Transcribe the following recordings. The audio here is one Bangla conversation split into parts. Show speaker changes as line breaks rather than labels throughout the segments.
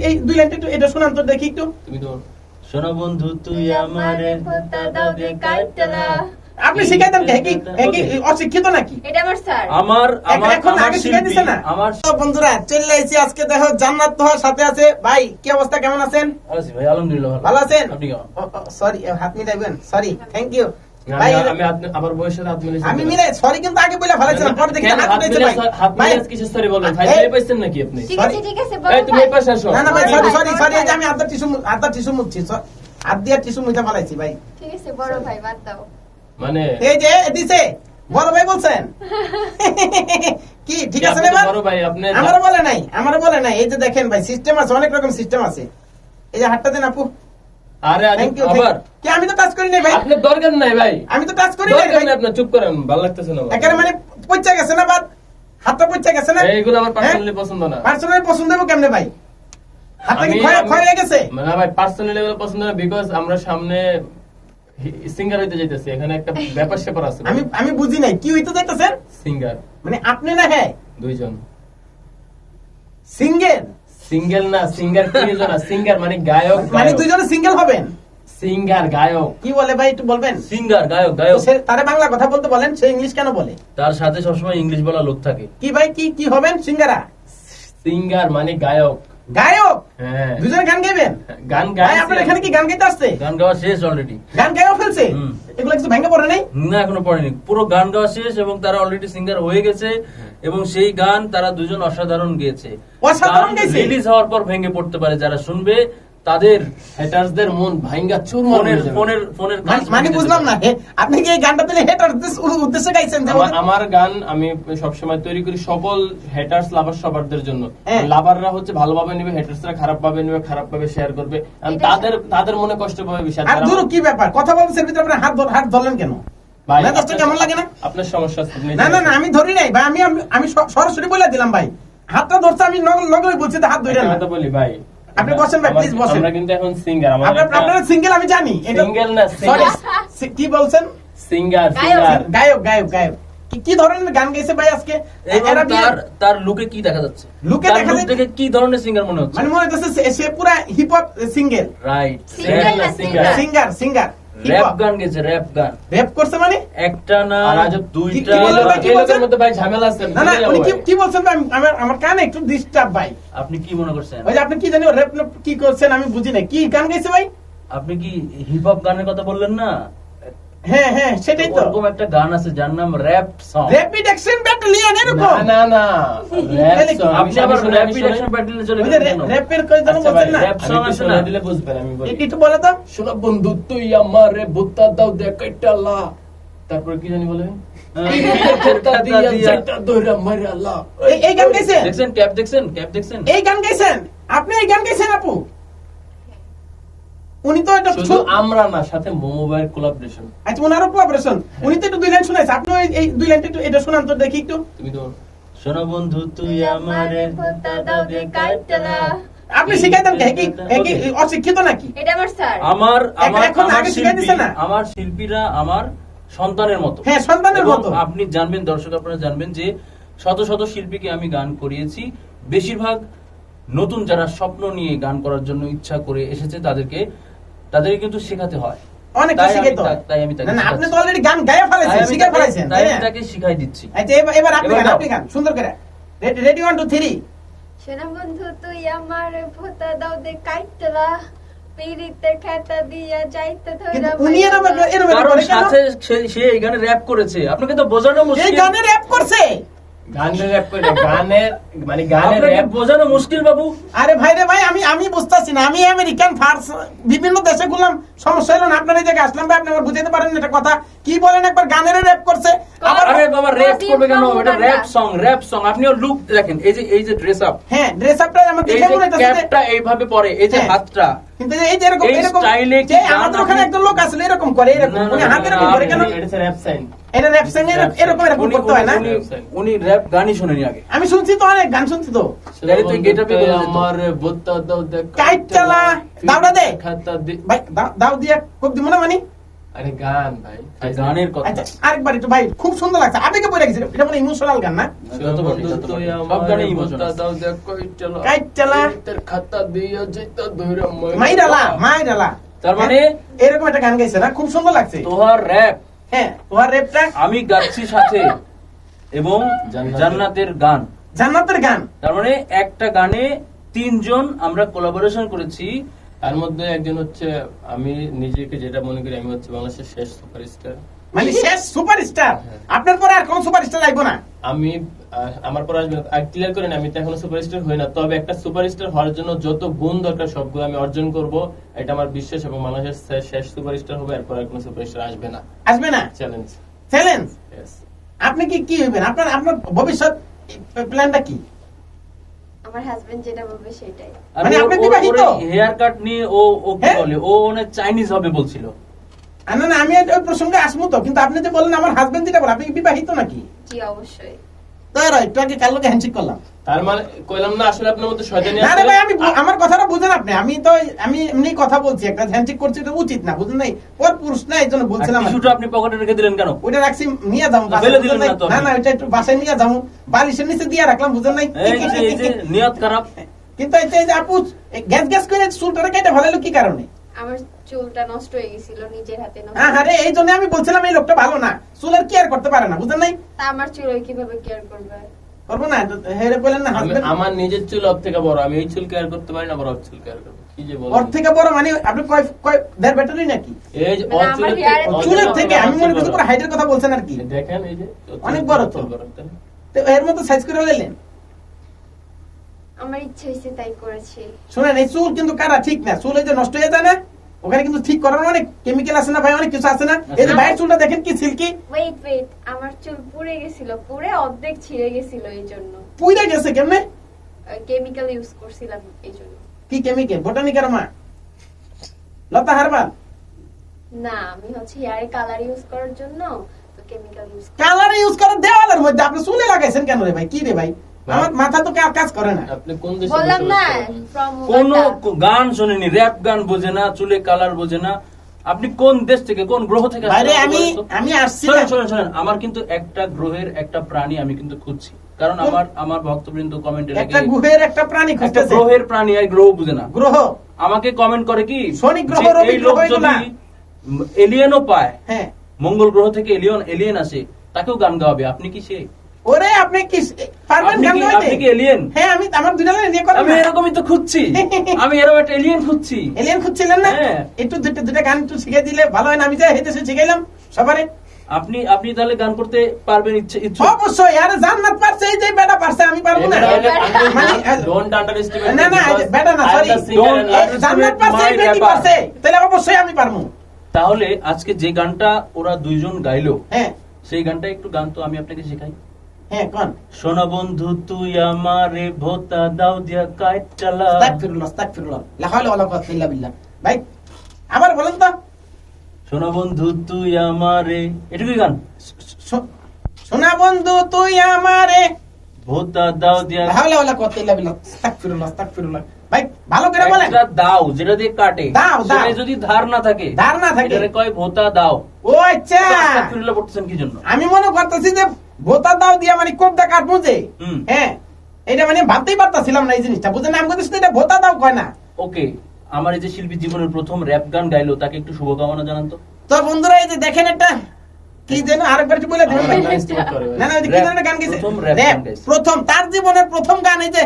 এই দুই লাইনটা একটু এটা শোনান তো দেখি একটু।
তুমি তো
শোনো বন্ধু তুই আমারে
ভোতা দাও দে কাইটলা।
আপনি শিখাইতেন কি অশিক্ষিত নাকি?
এটা আমার স্যার।
আমার
এখন আগে শিখাই দিছে না।
আমার
তো বন্ধুরা চলে আইছি আজকে, দেখো জান্নাত তোহার সাথে আছে। ভাই কি অবস্থা, কেমন আছেন?
আছি ভাই, আলহামদুলিল্লাহ
ভালো আছেন?
আপনি কেমন?
সরি হাত মিলাইবেন, সরি থ্যাংক ইউ
ভাই
ভাই।
আমি আমার বয়সের হাত মিলে
আমি মিলাই সরি কিন্তু আগে বলে ফেলেছিলাম, পরে দেখি হাত মিলাইছে ভাই। ভাই
কিছু সরি বলেন ভাই,
এই-
এই পাইছেন নাকি আপনি?
ঠিক
Sorry.
আছে ঠিক আছে
এই তুমি এই পাশে আসো।
না না ভাই
বড়
সরি
ভাই,
সরি
বড়
এই যে
ভাই।
আমি হাতটা টিস্যু মুছছি, হাত দিয়ে টিস্যু মুছে ফেলাইছি ভাই।
ঠিক আছে বড় ভাই বাদ দাও।
মানে
এই যে দিছে বড় ভাই বলছেন কি ঠিক আছে না
আপনি তো
এবার?
বড় ভাই, আপনি
আমারও বলে নাই। এই যে দেখেন ভাই সিস্টেম আছে, অনেক রকম সিস্টেম আছে। এই যে হাতটা দেন আপু।
আরে আরে
থ্যাংক ইউ
আবার
কি আমি তো টাচ করি নাই ভাই,
আপনার দরকার নাই ভাই,
আমি তো টাচ করি নাই
দরকার
ভাই।
নাই আপনার, চুপ করেন, ভালো লাগতেছে না আমার।
একেবারে মানে পচা গেছে না, বাদ হাতটা পচা গেছে না।
এইগুলো আমার পার্সোনালি পছন্দ না।
পার্সোনাল পছন্দ হবে কেমনে ভাই? হাতটা কি ক্ষয় হয়ে গেছে?
না ভাই, পার্সোনালি এগুলো পছন্দ না, বিকজ আমরা সামনে সিঙ্গার হইতে যাইতেছি, এখানে একটা ব্যাপার স্যাপার আছে।
আমি বুঝি নাই কি হইতে যাইতেছেন।
সিঙ্গার
মানে আপনি না হ্যাঁ
দুইজন,
সিঙ্গেল,
সিঙ্গেল না, সিঙ্গার দুইজন না, সিঙ্গার মানে গায়ক,
মানে দুইজনে সিঙ্গেল হবেন।
সিঙ্গার গায়ক।
কি বলে ভাই একটু বলবেন?
সিঙ্গার গায়ক
তো
গায়ক,
সে তারে বাংলা কথা বলতে বলেন, সে ইংলিশ কেন বলে?
তার সাথে সবসময় ইংলিশ বলা লোক থাকে।
কি ভাই কি হবেন? সিঙ্গারা,
সিঙ্গার মানে গায়ক।
গায়ক।
হ্যাঁ,
দুজনে গান গাইবেন?
গান
ভাই
গায়।
আপনার এখানে কি গান গাইতে আসছে?
গান গাওয়া শেষ অলরেডি।
গান গাইও ফেলছে?
হুম।
এগুলো কিছু ভেঙে পড়ে নাই?
না এখনো পড়েনি, পুরো গান গাওয়া শেষ এবং তারা অলরেডি সিঙ্গার হয়ে গেছে এবং সেই গান তারা দুজন অসাধারণ গেয়েছে।
অসাধারণ গেয়েছে?
রিলিজ হওয়ার পর ভেঙে পড়তে পারে, যারা শুনবে তাদের
হ্যাটার্সদের মন ভাঙ্গা চুরমার হয়ে যাবে।
ফোনের
মানে বুঝলাম না, আপনি কি এই গানটা তাহলে হেটার উদ্দেশ্যে গাইছেন? যে
আমার গান আমি সবসময় তৈরি করি সকল হেটার্স লাভার সবারদের জন্য।
হ্যাঁ।
লাভাররা হচ্ছে ভালোভাবে নেবে, হেটার্সরা খারাপ ভাবে নেবে, খারাপ ভাবে শেয়ার করবে, আর তাদের মনে কষ্ট পাবে বিষয়।
আর দূর কি ব্যাপার, কথা বলছেন ভিতরে আপনি হাত ধরলেন কেন?
ভাই
মেজাজটা কেমন লাগে না?
আপনার সমস্যা আছে, আপনি
না আমি ধরি নাই ভাই, আমি সরাসরি বলে দিলাম ভাই, হাতটা ধরছে, আমি নগরে বলছি তো হাত ধরে
একটা
না।
কথা বলি ভাই,
আপনি বসেন ভাই, প্লিজ বসেন।
আমরা কিন্তু এখন সিঙ্গার,
আপনারা সিঙ্গেল আমি জানি।
সিঙ্গেল না,
সরি কি বলছেন?
সিঙ্গার
গায়ক।
গায়ক কি ধরনের গান গাইছে ভাই আজকে?
এবং তার লুকে কি দেখা যাচ্ছে,
লুকে
তার
দেখা
লুক
যায়-
দেখে কি ধরনের সিঙ্গার মনে হচ্ছে?
মানে মনে হচ্ছে সে পুরা hip hop single,
right,
single না,
সিঙ্গার।
সিঙ্গার
র‍্যাপ গান গেছে, র‍্যাপ গান।
র‍্যাপ করছে মানে?
একটা না
আর আজ
দুইটা।
কি বললো ভাই?
এই লোকের মধ্যে ভাই ঝামেলা আছে।
না উনি কি বলছেন ভাই? আমার কানে একটু ডিস্টার্ব ভাই।
আপনি কি মনে করছেন?
ওই যে আপনি কি জানি র‍্যাপ কি করছেন আমি বুঝি না, কি গান গাইছে ভাই?
আপনি কি হিপ হপ গানের কথা বললেন না?
হ্যাঁ সেটাই তো।
ওরকম একটা গান আছে যার নাম rap song.
Rapid action battalion এরকম।
না
তাহলে কি?
আপনি আবার র‍্যাপিড অ্যাকশন ব্যাটেলে চলে
ওই যে
গেলেন কেন?
র‍্যাপের কই জানো বলছেন না?
rap song আছে না?
দিলে বুঝবেন, আমি বলি।
একটু বলে তো।
শোনা বন্ধু তুই আমারে ভুত্তা দাও দে কাইটালা, তারপর কি জানি বলে ভুত্তা দিয়া যেটা দইরা মারালা।
এই গান গাইছেন?
দেখছেন ক্যাপ দেখছেন?
এই গান গাইছেন আপনি? এই গান গাইছেন আপু? উনি তো এটা
শুধু আমরা না, সাথে মোবাইল কোলাবোরেশন।
আচ্ছা ওনারও কোঅপারেশন। উনি তো একটু দুই লাইন শোনাইছে, আপনি এই দুই লাইনটা একটু এটা শোনান তো দেখি একটু।
তুমি তো
শোনো বন্ধু তুই আমারে
ভোতা দাও দে কাইটলা।
আপনি শিখাইতেন কি অশিক্ষিত নাকি?
এটা আমার স্যার।
এখন আগে শিখাই দিছে না?
আমার শিল্পীরা আমার সন্তানের মতো।
হ্যাঁ সন্তানের
এবং
মতো।
আপনি জানবেন, দর্শক আপনারা জানবেন যে শত শত শিল্পীকে আমি গান করিয়েছি। বেশিরভাগ নতুন যারা স্বপ্ন নিয়ে গান করার জন্য ইচ্ছা করে এসেছে তাদেরকে কিন্তু শেখাতে হয়।
অনেক
তাই আমি
শিখাইতে হয়।
তাই আমি তাকে
না আপনি তো
শেখাচ্ছি।
অলরেডি গান গায়ে ফেলেছেন, শিখে ফেলেছেন
তাই
তাই
আমি
না?
তাকে শিখাই দিচ্ছি।
আচ্ছা এবার আপনি গান সুন্দর করে। রেডি 1 2 3।
শোনা বন্ধু তুই আমার ভোতা দাও দে কাইটলা, পিরিতে খেতা দিয়া যাইতে
কিন্তু
ধইরা
উনি এরকম
কারণ
করে কেন?
সাথে সে এই গানে র‍্যাপ করেছে, আপনাকে তো বোঝানো
এই
মুশকিল।
গানে র‍্যাপ করছে?
গানের র‍্যাপ করে গানের মানে গানের
আপনাকে
র‍্যাপ
বোঝানো মুশকিল বাবু।
আরে ভাই রে ভাই, আমি বুঝতাছি না। আমি আমেরিকান ফার্স বিভিন্ন দেশে ঘুরলাম, সমস্যা হলো না। আপনার এই জায়গায় আসলাম ভাই, আপনি আমার বুঝাইতে পারেন না এটা কথা। কি বলেন একবার গানের র‍্যাপ করছে, আবার
আরে বাবা র‍্যাপ করবে কেন? এটা র‍্যাপ সং। আপনিও লুক দেখেন, এই যে ড্রেস আপ,
হ্যাঁ ড্রেস আপটা আমার
এই
দেখে
যে
মনে হইতাছে যে-
ক্যাপটা এইভাবে পরে, এই যে
হ্যাঁ।
হাতটা,
কিন্তু এই যে এরকম
এই
এরকম
স্টাইলে কি
যে
গান
আমাদের ওখানে
আপনি-
একজন লোক আসলে এরকম করে, এরকম
না, না,
উনি
না,
হাত
না,
এরকম করে কেন?
এটা র‍্যাপ সাইন।
এটা র‍্যাপ সঙ্গে এরকম করতে হয় না?
উনি র‍্যাপ গানই শুনেনি আগে।
আমি শুনছি তো, অনেক গান শুনছি তো।
তাহলে তুই get up এ বলে দিত।
আমার ভুত্তা দাও দে
কাইটালা, দাওটা দে।
খাতা দি।
ভাই দাও দিয়া খুব দিব না মানে?
আরে গান ভাই,
গানের কথা
আচ্ছা আরেকবার একটু ভাই, খুব সুন্দর লাগছে, আবেগে পড়ে গেছে, এটা মানে ইমোশনাল গান না?
যত বলি, যত বলি। সব গানে ইমোশন আছে।
কাইটলা
খাতা দিয়া যেটা ধইরা
মাইরালা,
তার মানে
এরকম একটা গান গাইছে না, খুব সুন্দর লাগছে।
তোহার র‍্যাপ,
হ্যাঁ তোমার রেপটা
আমি গাচ্ছি সাথে, এবং জান্নাতের গান।
জান্নাতের গান,
তার মানে একটা গানে 3 জন আমরা কোলাবোরেশন করেছি।
তার মধ্যে একজন হচ্ছে, আমি নিজেকে যেটা মনে করি আমি হচ্ছে বাংলাদেশের শেষ সুপারস্টার।
মানে শেষ সুপারস্টার, আপনার পরে আর কোন সুপারস্টার লাগবে না?
আমি আমার পর আসবে ক্লিয়ার করেন, আমি তো এখনো সুপারস্টার হই না, তবে একটা সুপারস্টার হওয়ার জন্য যত গুণ দরকার সবগুলো আমি অর্জন করব, এটা আমার বিশ্বাস, এবং বাংলাদেশের শেষ সুপারস্টার হবে, এরপর আর কোনো সুপারস্টার আসবে না।
আসবে না?
চ্যালেঞ্জ।
চ্যালেঞ্জ।
Yes.
আপনি কি হইবেন? আপনার ভবিষ্যৎ প্ল্যানটা কি?
আমার হাজবেন্ড যেটা বলবে সেটাই।
মানে আপনি বিবাহিত?
হেয়ার কাট নিয়ে ও কি
হ্যাঁ?
বলে, ও অনেক চাইনিজ হবে বলছিল।
না আমি ওই প্রসঙ্গে আসবো তো, কিন্তু আপনি যে বললেন আমার হাজবেন্ড যেটা বলে, আপনি কি বিবাহিত নাকি?
জি অবশ্যই।
তাই একটু আগে কার লোকে হ্যান্ডশেক করলাম।
তার মানে কইলাম না আসলে আপনার মধ্যে শয়তানি
না
আছে।
রে ভাই, আমার কথাটা বুঝেন আপনি, আমি এমনি কথা বলছি, একটা হ্যান্ডশেক করছি, এটা উচিত না, বুঝেন নাই? ওর পুরুষ না, এই জন্য বলছিলাম।
টিস্যুটা আপনি পকেটে রেখে দিলেন কেন?
ওইটা রাখছি, নিয়ে যাবো
ফেলে দিলেন না তো?
না ওইটা একটু বাসায় নিয়ে যাবো, বালিশের নিচে দিয়ে রাখলাম, বুঝেন নাই?
এই যে নিয়ত খারাপ।
কিন্তু এই যে আপু গ্যাস করে চুলটা কেটে ভালো কি কারণে?
আমার চুলটা নষ্ট হয়ে গেছিল, নিজের হাতে নষ্ট।
আরে এই জন্য আমি বলছিলাম এই লোকটা ভালো না, চুলের কেয়ার করতে পারে না, বুঝেন নাই?
তা আমার চুল ওই কিভাবে কেয়ার করবে?
করবো না, হেরে বলেন না হাজবেন্ড।
আমার নিজের চুল ওর থেকে বড়, আমি এই চুল কেয়ার করতে পারি না, আবার ওর চুল কেয়ার করব। কি যে বলেন,
ওর থেকে বড় মানে আপনি কয় দেড় ব্যাটারি নাকি?
এই যে
মানে
ওর
আমার
চুলের
hair-
ওর
চুলের
চুল
থেকে আমি মনে করছি পুরো হাইটের কথা বলছেন আর কি।
দেখেন এই যে
অনেক বড় তো। তো এর মতো সাইজ করে নিলেন।
আমার ইচ্ছে হয়েছে তাই করেছি।
শুনেন, এই চুল কিন্তু কাটা ঠিক না, চুল এই যে নষ্ট হয়ে যায় না, ওখানে কিন্তু ঠিক করার অনেক কেমিক্যাল আছে না ভাই, অনেক কিছু আছে না। এই যে ভাইয়ের চুলটা দেখেন কি সিল্কি।
ওয়েট, আমার চুল পুড়ে গেছিল, পুড়ে অর্ধেক ছিঁড়ে গেছিল, এই জন্য
পুইরা গেছে কেমনে?
কেমিক্যাল ইউজ করছিলাম এই জন্য।
কি কেমিক্যাল? বোটানিকার মা লতা হারবাল?
না, আমি হচ্ছে হেয়ারে কালার ইউজ করার জন্য তো কেমিক্যাল ইউজ।
কালার ইউজ করে দেওয়ালের মধ্যে আপনি চুলে লাগাইছেন কেন রে ভাই? কি রে ভাই, আমার মাথা তো কাজ করে না।
আপনি কোন দেশে
বললাম না,
বসবাস করেন?
ফ্রম
কোন গান শোনেনি, র‍্যাপ গান বোঝে না, চুলে কালার বোঝে না। আপনি কোন দেশ থেকে, কোন গ্রহ থেকে আসছেন?
ভাইরে আমি আসছি না।
শোনেন, আমার কিন্তু একটা গ্রহের একটা প্রাণী আমি কিন্তু খুঁজছি, কারণ আমার ভক্তবৃন্দ কমেন্টে
একটা
লেগে
গুহের একটা প্রাণী
একটা
খুঁজতেছে।
গ্রহের প্রাণী আর গ্রহ বুঝে না।
গ্রহ
আমাকে কমেন্ট করে কি,
শনি গ্রহ,
যে
রবি
এই লোক
গ্রহ
যদি
এগুলা।
এলিয়েনও পায়,
হ্যাঁ,
মঙ্গল গ্রহ থেকে এলিয়েন আসে, তাকেও গান গাওয়াবে। আপনি কি সে?
ওরে আপনি কি পারবেন গান গাইতে?
আপনি কি এলিয়েন?
হ্যাঁ, আমার দুইটা লাইন নিয়ে কথা।
আমি এরকমই তো খুঁজছি, আমি এরকম একটা এলিয়েন খুঁজছি।
এলিয়েন খুঁজছিলেন না?
হ্যাঁ।
একটু দুইটা গান একটু শিখিয়ে দিলে ভালো হয় না? আমি যা হেতেছে শিখাইলাম সবারে।
আপনি তাহলে গান করতে পারবেন? ইচ্ছে
অবশ্যই। আরে জান্নাত পারছে, এই যে বেটা পারছে, আমি পারবো না? মানে
ডোন্ট আন্ডারএস্টিমেট।
না বেটা না, সরি, জান্নাত পারছে, এই বেটি পারছে, তাহলে অবশ্যই আমি পারবো।
তাহলে আজকে যে গানটা ওরা দুইজন গাইলো,
হ্যাঁ
সেই গানটা একটু গান তো আমি আপনাকে শেখাই।
হ্যাঁ, কোন?
সোনা বন্ধু তুই আমারে ভোতা দাও দিয়া কাইটালা।
আস্তাগফিরুল্লাহ, লা হাওলা ওয়ালা কুওয়াতা ইল্লা বিল্লাহ। ভাই আবার বলেন তো।
সোনা বন্ধু তুই আমারে, এটুকুই গান।
সোনা বন্ধু তুই আমারে
ভোতা দাও দিয়া,
লা হাওলা ওয়ালা কুওয়াতা ইল্লা বিল্লাহ। আস্তাগফিরুল্লাহ। ভাই ভালো করে বলেন।
একটা দাও যেটা দিয়ে কাটে,
দাও।
সেটা যদি ধার না থাকে,
ধার না থাকে,
এটারে কয় ভোতা দাও।
ও আচ্ছা,
আস্তাগফিরুল্লাহ পড়তেছেন কি জন্য?
আমি মনে করতেছি যে ভোতা দাও দিয়া মানে কোপটা কাটবো যে।
হুম।
হ্যাঁ, এটা মানে ভাবতেই পারতাছিলাম না এই জিনিসটা, বুঝলেন? আমি বলতেছি এটা ভোতা দাও কয় না।
ওকে, আমার এই যে শিল্পী জীবনের প্রথম র‍্যাপ গান গাইলো, তাকে একটু শুভকামনা জানান তো।
তো বন্ধুরা, এই যে দেখেন এটা কি যেন, আরেকবার একটু বলে দেবেন ভাই?
আন্ডারএস্টিমেট করে ভাই।
না ওই যে কি যেন একটা গান গাইছে,
প্রথম rap
র‍্যাপ,
গান গাইছে।
প্রথম তার জীবনের প্রথম গান। এই যে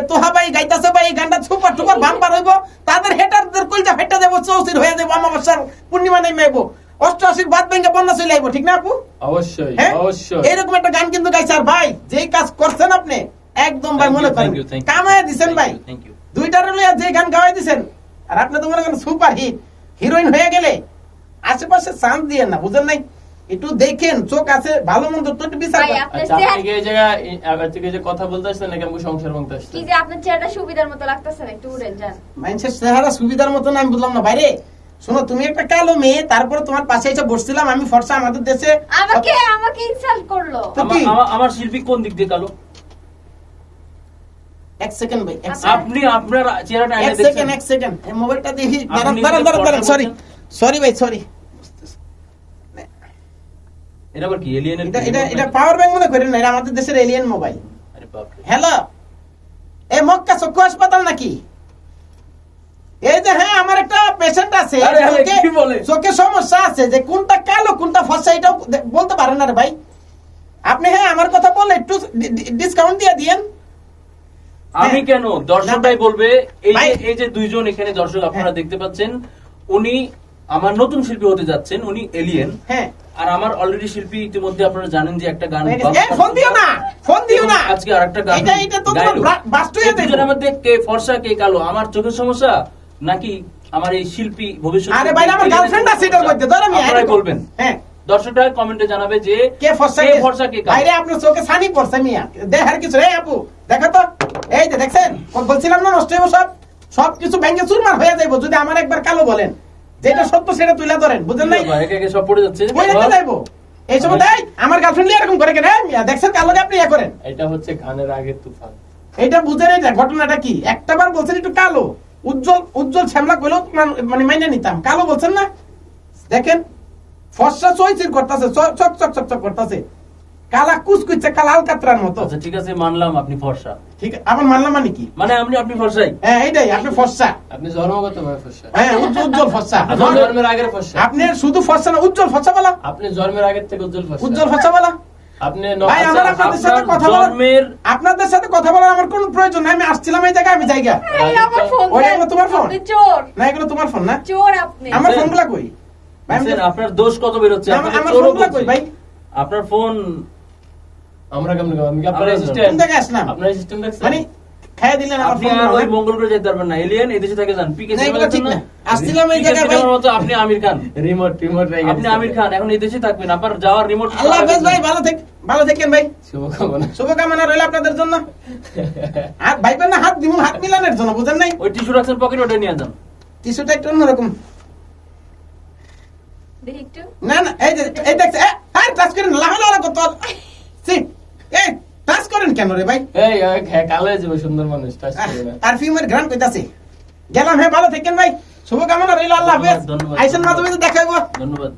তোহা ভাই গাইতাছে ভাই, এই গানটা সুপার টুপার বাম্পার হইব, তাদের হেটারদের কলজা ফেটে দেব, চৌচির হয়ে যাবো, অমাবস্যার পূর্ণিমা নেমে আইবো, 88 বাদ ভেঙে 50 চলে আইবো, ঠিক না আপু?
অবশ্যই
হ্যাঁ,
অবশ্যই।
এইরকম একটা গান কিন্তু গাইছে। আর ভাই যেই কাজ করছেন আপনি, একদম ভাই
Thank
মনে
you,
করেন
thank you, thank you.
কামায় দিছেন ভাই।
Thank you.
দুইটার লইয়া যে গান গাওয়াই দিছেন, আর আপনি তো মনে করেন সুপার হিট হিরোইন হয়ে গেলে আশেপাশে চান্স দিয়েন না, বুঝেন নাই? একটু দেখেন, চোখ আছে, ভালো মন্দ তো একটু বিচার
ভাই,
করেন।
আপনার
আচ্ছা, আপনি
চেহারা
কি এই জায়গায় আবার থেকে যে কথা বলতে আসছেন নাকি আমাকে সংসার ভাঙতে আসছেন?
কি যে আপনার চেহারাটা সুবিধার মতো লাগতেছে না, একটু উড়েন যান।
মানুষের চেহারা সুবিধার মতো না, আমি বুঝলাম না বাইরে। শোনো, তুমি একটা কালো মেয়ে, তারপরে তোমার পাশে এসে বসছিলাম আমি, ফর্সা, আমাদের দেশে
আমাকে ইনসাল্ট করলো।
তো কি?
আমার শিল্পী কোন দিক দিয়ে কালো?
এক সেকেন্ড ভাই,
আপনি আপনার চেহারাটা
এক সেকেন্ড, মোবাইলটা দেখি, দাঁড়ান, সরি ভাই, সরি।
এটা আবার কি এলিয়েনের?
এটা পাওয়ার ব্যাংক মনে করেন না, এটা আমাদের দেশের এলিয়েন মোবাইল।
আরে বাপরে।
হ্যালো, এই মক্কা চক্ষু হাসপাতাল নাকি? এই যে হ্যাঁ, আমার একটা পেশেন্ট আছে,
আরে আরে, কি বলে?
চোখে সমস্যা আছে, যে কোনটা কালো কোনটা ফর্সা এটাও বলতে পারেন না রে ভাই। আপনি হ্যাঁ আমার কথা বলে একটু ডিসকাউন্ট দিয়ে দিয়েন।
আমি কেন, দর্শকরাই বলবে। এই
ভাই।
যে এই যে দুইজন এখানে দর্শক আপনারা দেখতে পাচ্ছেন, উনি আমার নতুন শিল্পী হতে যাচ্ছেন, উনি এলিয়েন।
হ্যাঁ,
আর আমার অলরেডি শিল্পী ইতিমধ্যে আপনারা জানেন যে একটা গান
ফোন দিও না, ফোন দিও না,
আজকে আরেকটা গান
এটা তো বাস্ট হয়ে যাবে।
দুজনের মধ্যে কে ফর্সা কে কালো? আমার চোখের সমস্যা নাকি আমার এই শিল্পী ভবিষ্যৎ?
আরে ভাই, আমার গার্লফ্রেন্ড আছে এটার মধ্যে, ধর আমি
আপনারাই বলবেন।
হ্যাঁ,
দর্শকরা কমেন্টে জানাবে যে
কে ফর্সা
কে ফর্সা কে কালো।
বাইরে আপনার চোখে ছানি পড়ছে মিয়া, দেখার কিছু এই আপু দেখো তো, এই যে দেখছেন, বলছিলাম না নষ্ট হইব সব কিছু ভেঙে চুরমার হয়ে যাইব যদি আমার একবার কালো বলেন, যেটা সত্য সেটা তুলে ধরেন, বুঝেন নাই?
একে একে সব পড়ে যাচ্ছে।
কই রেখে যাইব এই সময়? তাই আমার গার্লফ্রেন্ড এরকম করে কেন? এই মিয়া দেখছেন কালো আপনি ইয়া করেন,
এটা হচ্ছে গানের আগের তুফান।
এইটা বুঝেন, এইটা ঘটনাটা কি? একটাবার বলছেন একটু কালো, উজ্জ্বল শ্যামলা কইলেও মানে মাইনে নিতাম, কালো বলছেন না। দেখেন ফর্সা চইচির করতেছে, চক চক চক চক করতেছে, কালা কুচকুচে কালা আলকাতরার মতো।
আচ্ছা ঠিক আছে, মানলাম আপনি ফর্সা।
ঠিক আবার মানলাম মানে কি?
মানে আপনি ফর্সাই।
হ্যাঁ এইটাই, আপনি ফর্সা।
আপনি জন্মগত ভাবে ফর্সা।
হ্যাঁ, উজ্জ্বল ফর্সা।
আপনি জন্মের আগের ফর্সা।
আপনি শুধু ফর্সা না, উজ্জ্বল ফর্সা বলা,
আপনি জন্মের আগের থেকে উজ্জ্বল ফর্সা।
উজ্জ্বল ফর্সা বলা।
আপনি
ভাই আমার আপনাদের সাথে কথা বলার, আপনাদের সাথে কথা বলার আমার কোনো প্রয়োজন নাই। আমি আসছিলাম এই জায়গায়, আমি জায়গা।
এই আমার ফোন
ওই
দেন।
এগুলো তোমার ফোন?
আপনি চোর,
না এগুলো তোমার ফোন না?
চোর আপনি।
আমার ফোনগুলা কই ভাই?
আপনার দোষ কত বের হচ্ছে?
আমার ফোনগুলা কই ভাই?
আপনার ফোন
আমরা কেমন আমি কি আপনার
আমরা
কোন
অ্যাসিস্ট্যান্ট?
জায়গায় আসলাম?
আপনার অ্যাসিস্ট্যান্ট দেখছেন?
মানে খাইয়া দিলেন আমার
আপনি
ফোন।
আর ওই মঙ্গল গ্রহে যেতে পারবেন না। এলিয়েন এই দেশে থেকে যান। পিকে
না, এগুলো ঠিক না। আসছিলাম এই জায়গায় ভাই।
মতো আপনি আমির খান।
রিমোট রেগে
আপনি আমির খান, এখন এই দেশে থাকবেন। আপনার যাওয়ার রিমোট।
আল্লাহ হাফেজ ভাই, ভালো থাকেন ভাই।
শুভকামনা।
শুভকামনা রইল আপনাদের জন্য। আর ভাইবেন না হাত দিব, হাত মিলানের জন্য, বুঝেন নাই?
ওই টিস্যু রাখছেন পকেটে, ওটা নিয়ে যান।
টিস্যুটা একটু অন্যরকম।
দেখি একটু।
না এই যে এই দেখছে, আর টাচ করেন লাহলা কত সি, এই টাচ করেন কেন রে ভাই?
এই কালো হয়ে যাবে, সুন্দর মানুষ টাচ করে না।
পারফিউমের ঘ্রাণ কইতাছে। গেলাম, হ্যাঁ ভালো থাকেন ভাই, শুভকামনা রইল, আল্লাহ হাফেজ।
ধন্যবাদ।
আইসেন মাঝে মাঝে দেখা হইব।
ধন্যবাদ।